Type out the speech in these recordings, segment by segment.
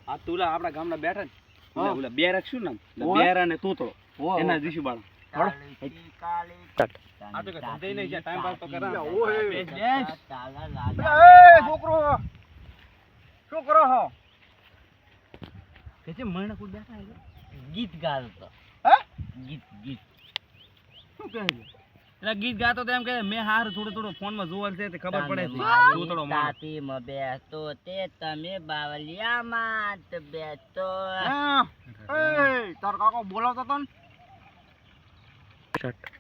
આ તુલા આપડા ગામના બેઠા ને ઓલા બે રાખશું ને બેરા ને તોતળો એના દિશુ બાળા આ તો કે ધંધે નહીં છે ટાઈમ પાસ તો કરા ઓહે એ છોકરો શું કરો હો કે છે મરણા કોઈ બેઠા છે ગીત ગાતો હે ગીત શું કહે છે એટલે ગીત ગાતો તો એમ કહે મે હાર થોડો ફોન માં જોવર છે તે ખબર પડે છે તોતળો માણસ તાતી મ બેસતો તે તમે બાવલિયા માં બેસતો એ તાર કાકો બોલાવતો તો ને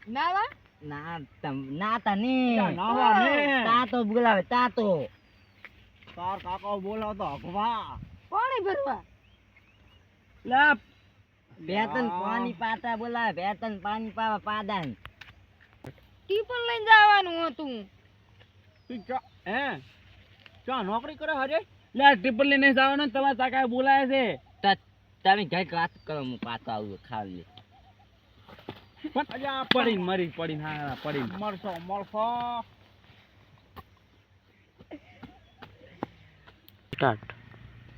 નાવા ના તને નાવા ને તાતો બોલાવે તાતો તાર કાકો બોલાવતો હકવા પાણી ભરવા લા બેતન પાણી પાતા બોલાવે બેતન પાણી પાવા પાદાન ટીપન લઈને જવાનું હતું હે ચા નોકરી કરે હરે લે ટ્રિપલ લઈને જવાનો તમારા કાકા બોલાય છે તમે ઘર વાત કરો હું પાતો આવું ખાલી અજા પડીન મરી પડીન હા પડીન મરસો સ્ટાર્ટ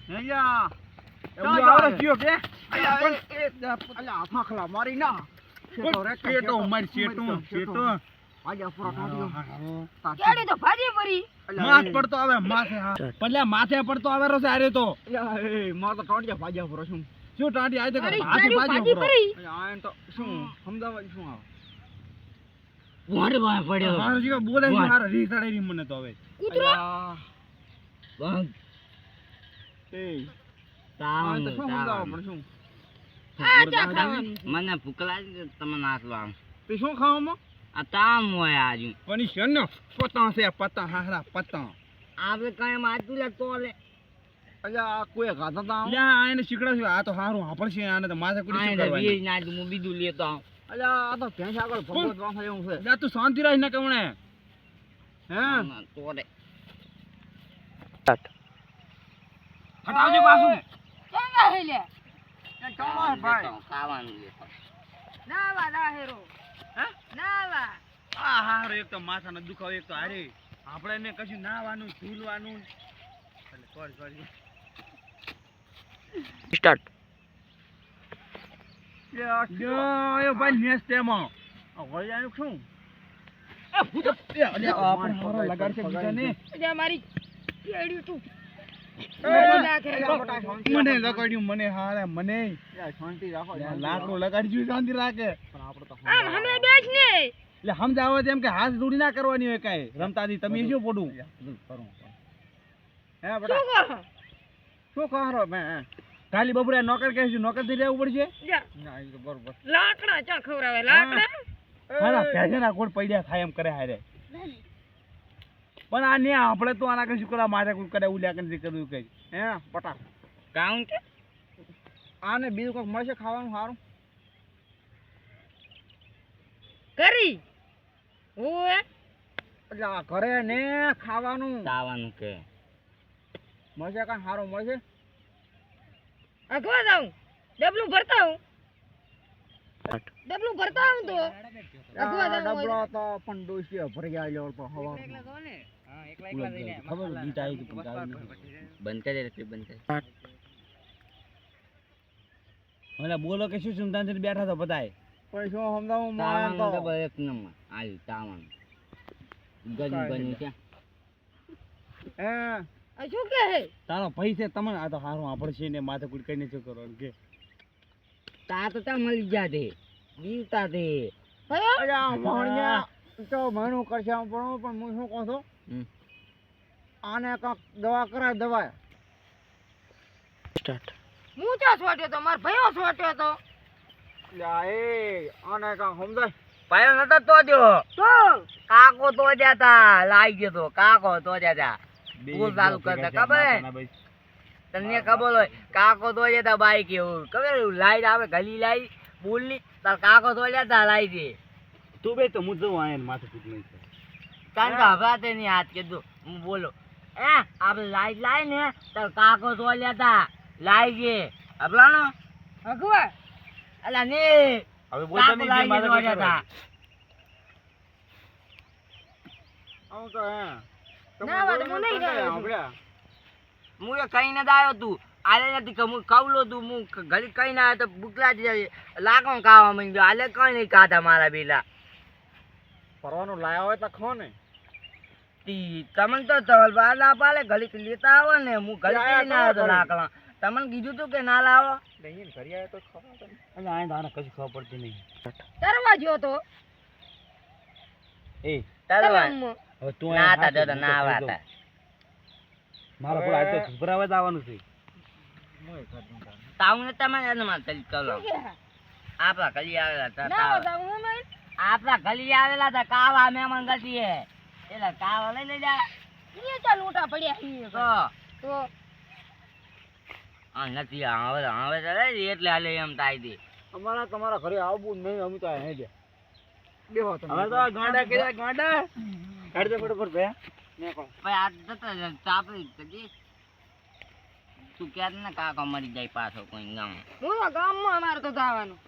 હેયા એવું આવરે જીઓ કે અલ્યા આફાખલા મારી ના શેટો મારી શેટો આજા પૂરા કાઢ્યો કેડી તો ભાજી પડી માથ પડતો આવે માથે હા પલ્લે માથે પડતો આવે રો સારે તો એ માર તો ટોંડિયા ભાજ્યા પૂરો શું ટાંડી આય તો ભાજી પડી આયન તો શું સમજાવવા શું આવે વાડે વાય પડ્યો મારો જીવા બોલે છે હારા રી સડે રી મને તો હવે કૂતરો બંધ એ તાવ તો શું સમજાવવા પણ શું આ ચા ખાવાનું મને ભૂખ લાગી તમને નાખવા તે શું ખાવામાં આ તામ હોય આજુ પની છે ને પતા છે પતા હારા પતા આપણે કઈ માતું લે તો લે અલ્યા કોઈ ગાતા તા લ્યા આને શીકડા છે આ તો હારું આપણ છે આને તો માથે કુડી શું કરવાની વીજ ના હું બીજું લેતો આવ અલ્યા આ તો ભેંસ આગળ ભગવત વાંખા એવું છે લ્યા તું શાંતિ રાખ ને કમણે હે તો લે હટાવજે પાછું ચંગા હે લે એ ચાલો ભાઈ ખાવાનું લેતો નાવા દાહેરો હે નાવા આ હારો એક તો માથાનો દુખાવો એક તો હારે આપણે ને કશું નાવાનું ઝૂલવાનું એટલે સોરી સ્ટાર્ટ યો ભાઈ નેસ તેમાં વળી આવ્યું શું એ ભૂત અલે આપણે હારો લગાડ છે બીજાને અજા મારી કેડી તું મને લગાડ્યું મને હારે મને શાંતિ રાખો લાકડું લગાડ્યું શાંતિ રાખે પણ આપણે તો આમ હમે બેસ ને એટલે સમજાવો તેમ કે હાથ જોડી ના કરવાની હોય કાઈ રમતાથી તમે શું પડું હે બેટા શું કરો મે કાલી બપોરે નોકર કહેશું નોકર થી રહેવું પડશે જા ના એ તો બરોબર લાકડા ચા ખવરાવે લાકડા હારા ભેજના કોડ પડ્યા થાય એમ કરે હારે પણ આ ને આપણે તો આના કશું કરા મારે કોઈ કરે ઉલ્યા કરી કર્યું કઈ હે પટા કાઉન્ટ આને બીજું કોક મળશે ખાવાનું સારું કરી ઓએ એટલે આ ઘરે ને ખાવાનું ખાવાનું કે મળશે કાંઈ સારું મળશે અગવા જાઉં ડબલું ભરતા હું ડબલું ભરતા હું તો અગવા જાઉં ડબલો તો પણ ડોસી ભરી આવ્યો તો હવા ખબર ગીત આવી કે બંધ કરી દે બંધ કરી મને બોલો કે શું સુમતાન બેઠા તો બતાય પણ શું સમજાવું મારે તો તાવાનું એક નંબર આયુ તાવાનું ગજુ બન્યું છે હે આ શું કે હે તારો પૈસે તમને આ તો હારું આપડશે ને માથે કુડ કઈને શું કરો કે તા તો તા મળી જા દે દીવતા દે ભયો અલ્યા ભણ્યા તો મહિનું કરશે પણ હું શું કહું છું આને કાંક દવા કરાય દવા સ્ટાર્ટ હું ચા છોટ્યો તો માર ભયો છોટ્યો તો લ્યા એ આને કાંક સમજાય પાયો નતો તો જો તો કાકો તો જાતા લાઈ ગયો તો કાકો તો જાતા તું ચાલુ કરતા ખબર તને ખબર હોય કાકો તો જતા બાઈક એવું ખબર લાઈટ આવે ગલી લાઈ બોલની તાર કાકો તો જતા લાઈ દે તું બે તો હું જઉં આયન માથે કુદ નહીં કારણ કે હવાતે ની હાથ કીધું હું બોલો આપણે લાઈટ લાઈ ને તાર કાકો તો જતા લાઈ દે અબલાનો અગવા અલા ને હવે બોલતા નહીં માથે કુદ જતા આવું તો હે ના વાત હું નહીં રહ્યો હું એ કઈ ન દાયો તું આલે નથી કે હું કવલો તું હું ઘડી કઈ ના આવ્યો તો બુકલા જ લાગો ખાવા માંડ્યો આલે કઈ નહીં ખાતા મારા બેલા ફરવાનું લાયા હોય તો ખો ને તમને તો તવલ બાર ના પાલે ઘડીક લેતા આવો ને હું ઘડીક લઈને આવ્યો તો લાકડા તમને કીધું તું કે ના લાવો લઈને ઘરે આવ્યો તો ખબર એટલે આ દાને કશું ખબર પડતી નહીં તરવા ગયો તો એ તરવા તરવામાં. હવે તું ના હતા તો ના વાતા મારા પૂરા આજ તો ઘબરાવા જ આવવાનું છે તાવને તમે એને માં તલ કરો શું કે હે? આપડા ગલી આવેલા હતા ના જાવ હું નહીં. આપડા ગલી આવેલા હતા કાવા મહેમાન ગતિ હે એટલે કાવા લઈ લઈ જા ઈ ચાલ ઊંટા પડ્યા છીએ તો તો આ નથી હવે હવે તો રે એટલે હાલે એમ થાય દી અમારા તમારા ઘરે આવવું નહીં અમે તો અહીં જ બેહો તમે હવે તો ગાંડા કર્યા ગાંડા કાઢ દે ફટોફટ ભયા ને કોણ ભાઈ આ જતો ચાપડી તજી તું ક્યારે ને કાકો મરી જાય પાછો કોઈ ગામ હું તો ગામમાં અમારે તો જવાનું